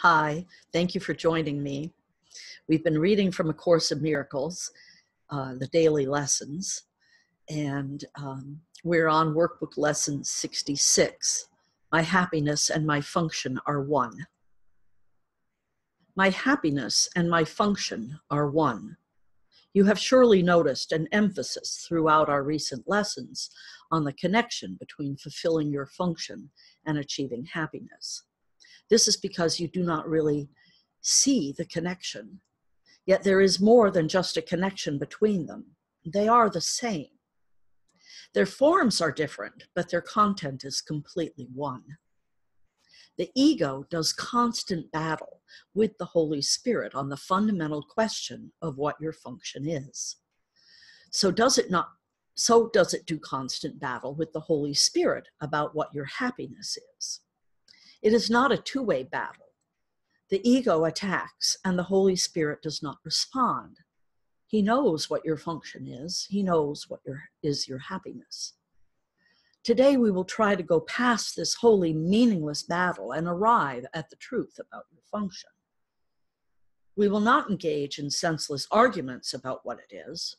Hi, thank you for joining me. We've been reading from A Course in Miracles, the daily lessons, and we're on workbook lesson 66. My happiness and my function are one. My happiness and my function are one. You have surely noticed an emphasis throughout our recent lessons on the connection between fulfilling your function and achieving happiness. This is because you do not really see the connection. Yet there is more than just a connection between them. They are the same. Their forms are different, but their content is completely one. The ego does constant battle with the Holy Spirit on the fundamental question of what your function is. So does it do constant battle with the Holy Spirit about what your happiness is. It is not a two-way battle. The ego attacks and the Holy Spirit does not respond. He knows what your function is. He knows what is your happiness. Today we will try to go past this wholly meaningless battle and arrive at the truth about your function. We will not engage in senseless arguments about what it is.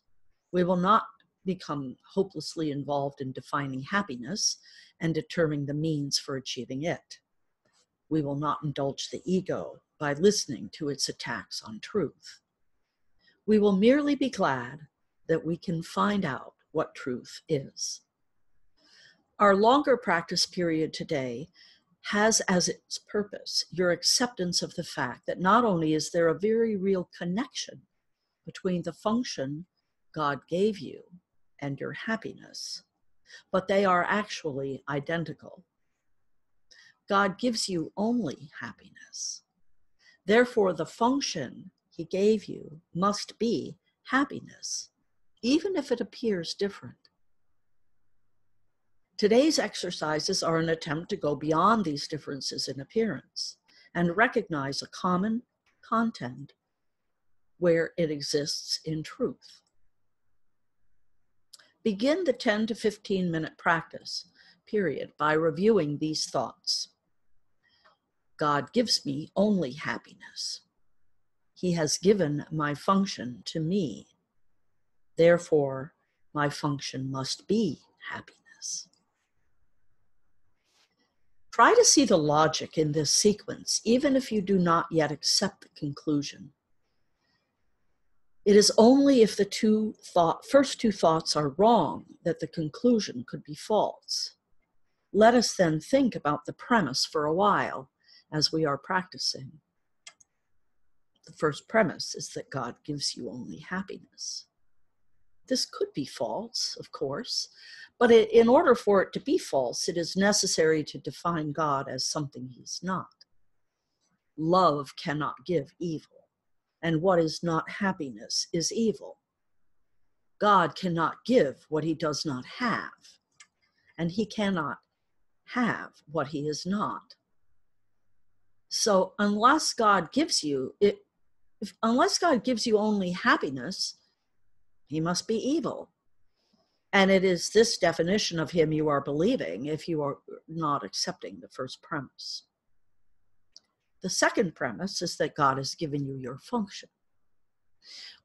We will not become hopelessly involved in defining happiness and determining the means for achieving it. We will not indulge the ego by listening to its attacks on truth. We will merely be glad that we can find out what truth is. Our longer practice period today has as its purpose your acceptance of the fact that not only is there a very real connection between the function God gave you and your happiness, but they are actually identical. God gives you only happiness. Therefore, the function He gave you must be happiness, even if it appears different. Today's exercises are an attempt to go beyond these differences in appearance and recognize a common content where it exists in truth. Begin the 10 to 15 minute practice period by reviewing these thoughts. God gives me only happiness. He has given my function to me. Therefore, my function must be happiness. Try to see the logic in this sequence, even if you do not yet accept the conclusion. It is only if the first two thoughts are wrong that the conclusion could be false. Let us then think about the premise for a while as we are practicing. The first premise is that God gives you only happiness. This could be false, of course, but in order for it to be false, it is necessary to define God as something He's not. Love cannot give evil, and what is not happiness is evil. God cannot give what He does not have, and He cannot have what He is not. So unless God gives you only happiness, He must be evil. And it is this definition of Him you are believing if you are not accepting the first premise. The second premise is that God has given you your function.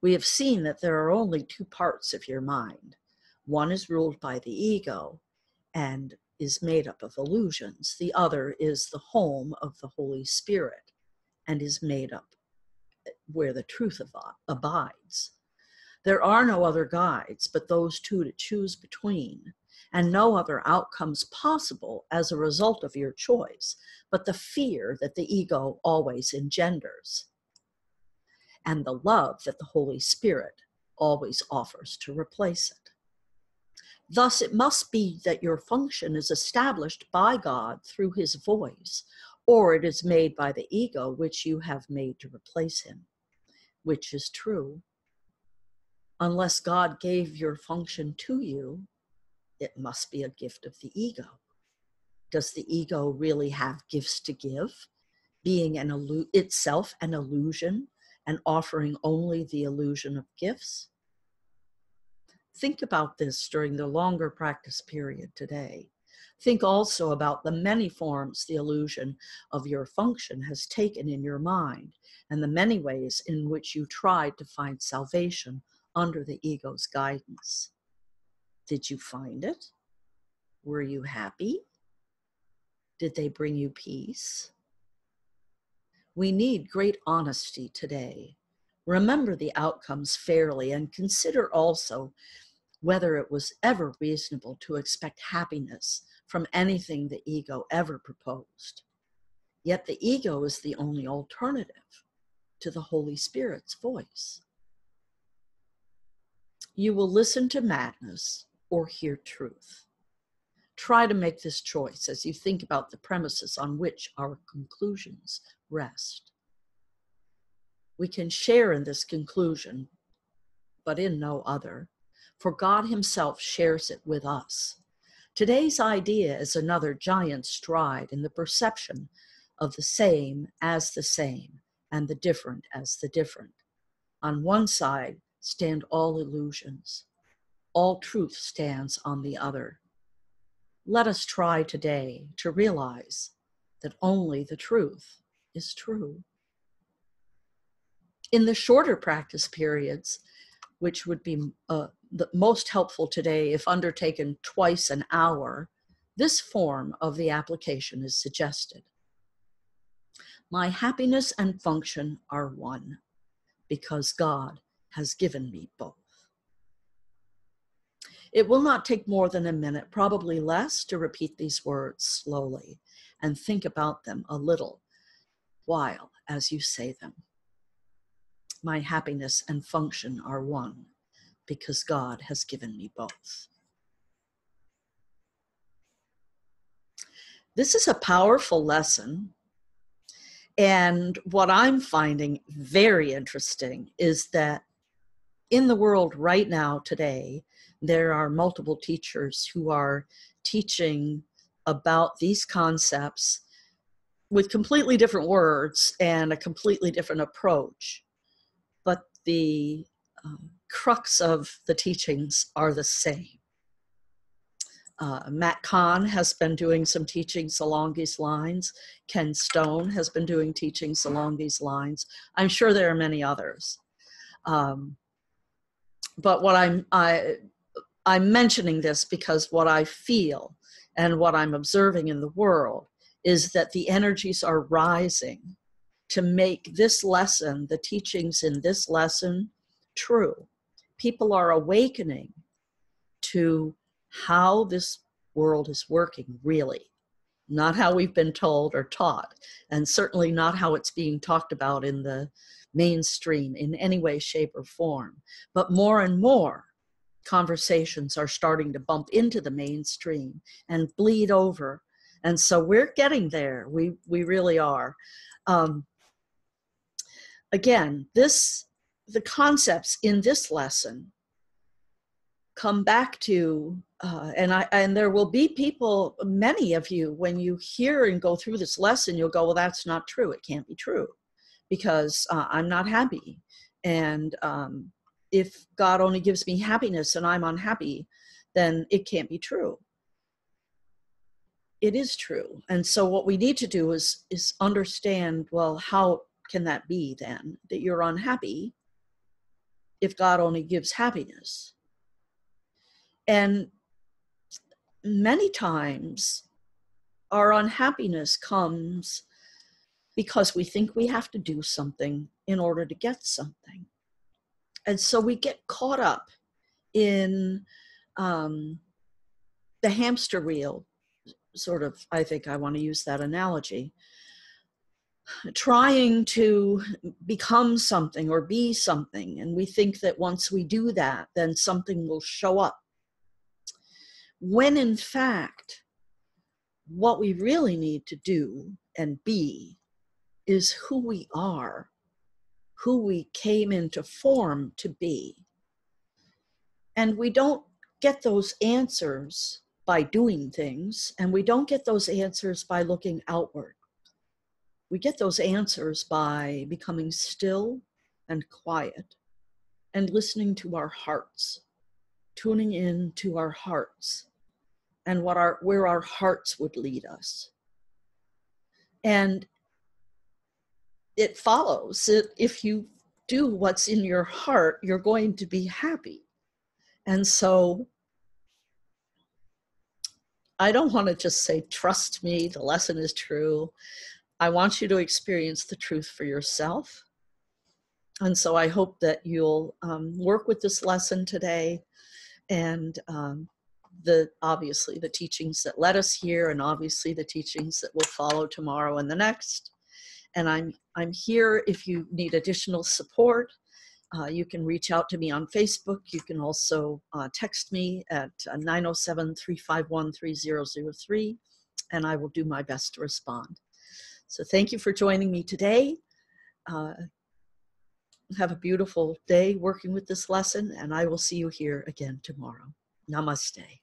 We have seen that there are only two parts of your mind. One is ruled by the ego and is made up of illusions. The other is the home of the Holy Spirit and is made up where the truth abides. There are no other guides but those two to choose between, and no other outcomes possible as a result of your choice, but the fear that the ego always engenders, and the love that the Holy Spirit always offers to replace it. Thus, it must be that your function is established by God through His voice, or it is made by the ego which you have made to replace Him, which is true. Unless God gave your function to you, it must be a gift of the ego. Does the ego really have gifts to give, being itself an illusion and offering only the illusion of gifts? Think about this during the longer practice period today. Think also about the many forms the illusion of your function has taken in your mind, and the many ways in which you tried to find salvation under the ego's guidance. Did you find it? Were you happy? Did they bring you peace? We need great honesty today. Remember the outcomes fairly and consider also whether it was ever reasonable to expect happiness from anything the ego ever proposed. Yet the ego is the only alternative to the Holy Spirit's voice. You will listen to madness or hear truth. Try to make this choice as you think about the premises on which our conclusions rest. We can share in this conclusion, but in no other, for God Himself shares it with us. Today's idea is another giant stride in the perception of the same as the same and the different as the different. On one side stand all illusions. All truth stands on the other. Let us try today to realize that only the truth is true. In the shorter practice periods, which would be the most helpful today if undertaken twice an hour, this form of the application is suggested. My happiness and function are one, because God has given me both. It will not take more than a minute, probably less, to repeat these words slowly and think about them a little while as you say them. My happiness and function are one, because God has given me both. This is a powerful lesson. And what I'm finding very interesting is that in the world right now today, there are multiple teachers who are teaching about these concepts with completely different words and a completely different approach. But the crux of the teachings are the same. Matt Kahn has been doing some teachings along these lines. Ken Stone has been doing teachings along these lines. I'm sure there are many others. But what I'm mentioning this because what I feel and what I'm observing in the world is that the energies are rising to make this lesson, the teachings in this lesson, true. People are awakening to how this world is working, really. Not how we've been told or taught, and certainly not how it's being talked about in the mainstream in any way, shape, or form. But more and more conversations are starting to bump into the mainstream and bleed over. And so we're getting there. We really are. Again, the concepts in this lesson come back to, and there will be people, many of you, when you hear and go through this lesson, you'll go, well, that's not true. It can't be true because I'm not happy. And if God only gives me happiness and I'm unhappy, then it can't be true. It is true. And so what we need to do is understand, well, how can that be then, that you're unhappy if God only gives happiness? And many times our unhappiness comes because we think we have to do something in order to get something. And so we get caught up in the hamster wheel, sort of, I think I want to use that analogy, trying to become something or be something. And we think that once we do that, then something will show up. When in fact, what we really need to do and be is who we are, who we came into form to be. And we don't get those answers by doing things, and we don't get those answers by looking outward. We get those answers by becoming still and quiet and listening to our hearts, tuning in to our hearts and where our hearts would lead us. And it follows that if you do what's in your heart, you're going to be happy. And so I don't want to just say, trust me, the lesson is true. I want you to experience the truth for yourself. And so I hope that you'll work with this lesson today, and obviously the teachings that led us here, and obviously the teachings that will follow tomorrow and the next. And I'm here if you need additional support. You can reach out to me on Facebook. You can also text me at 907-351-3003, and I will do my best to respond. So thank you for joining me today. Have a beautiful day working with this lesson, and I will see you here again tomorrow. Namaste.